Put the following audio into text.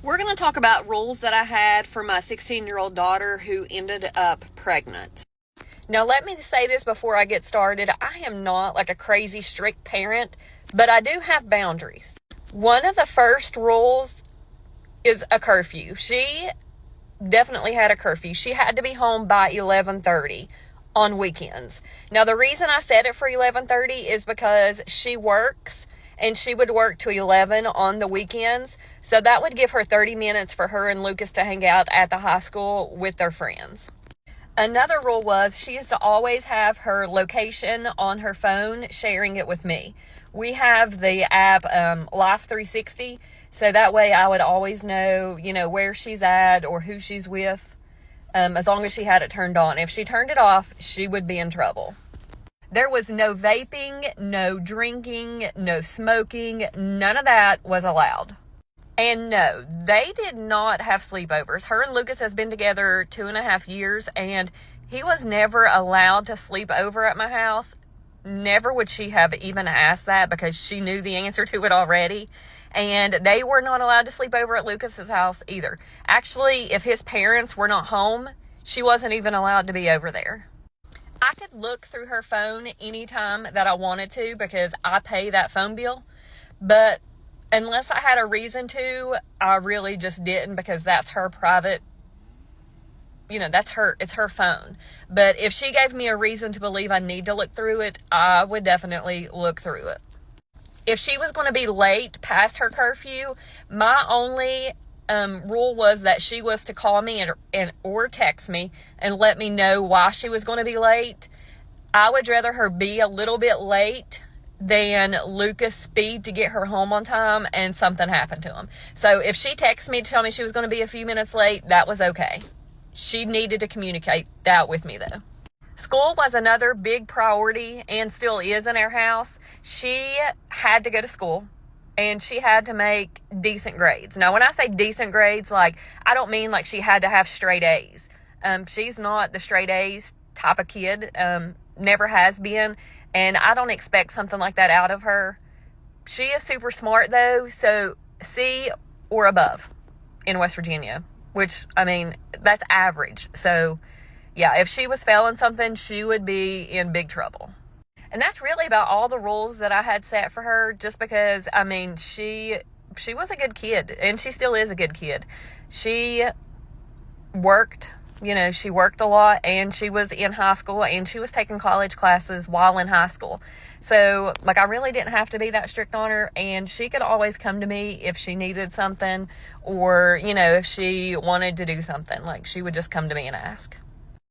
We're going to talk about rules that I had for my 16-year-old daughter who ended up pregnant. Now, let me say this before I get started. I am not like a crazy strict parent, but I do have boundaries. One of the first rules is a curfew. She definitely had a curfew. She had to be home by 11:30 on weekends. Now, the reason I set it for 11:30 is because she works, and she would work to 11 on the weekends. So that would give her 30 minutes for her and Lucas to hang out at the high school with their friends. Another rule was she used to always have her location on her phone, sharing it with me. We have the app Life 360, so that way I would always know, where she's at or who she's with, as long as she had it turned on. If she turned it off, she would be in trouble. There was no vaping, no drinking, no smoking. None of that was allowed. And no, they did not have sleepovers. Her and Lucas has been together 2.5 years, and he was never allowed to sleep over at my house. Never would she have even asked that because she knew the answer to it already. And they were not allowed to sleep over at Lucas's house either. Actually, if his parents were not home, she wasn't even allowed to be over there. I could look through her phone anytime that I wanted to because I pay that phone bill. But unless I had a reason to, I really just didn't because that's her private, it's her phone. But if she gave me a reason to believe I need to look through it, I would definitely look through it. If she was going to be late past her curfew, my only rule was that she was to call me or text me and let me know why she was going to be late. I would rather her be a little bit late than Lucas speed to get her home on time and something happened to him. So if she texted me to tell me she was going to be a few minutes late, that was okay. She needed to communicate that with me though. School was another big priority and still is in our house. She had to go to school and she had to make decent grades. Now, when I say decent grades, I don't mean like she had to have straight A's. She's not the straight A's type of kid, never has been, and I don't expect something like that out of her. She is super smart though, so C or above in West Virginia, which, that's average. So, yeah, if she was failing something, she would be in big trouble. And that's really about all the rules that I had set for her, just because, she was a good kid, and she still is a good kid. She worked, she worked a lot, and she was in high school, and she was taking college classes while in high school. So, I really didn't have to be that strict on her, and she could always come to me if she needed something, or, if she wanted to do something. She would just come to me and ask.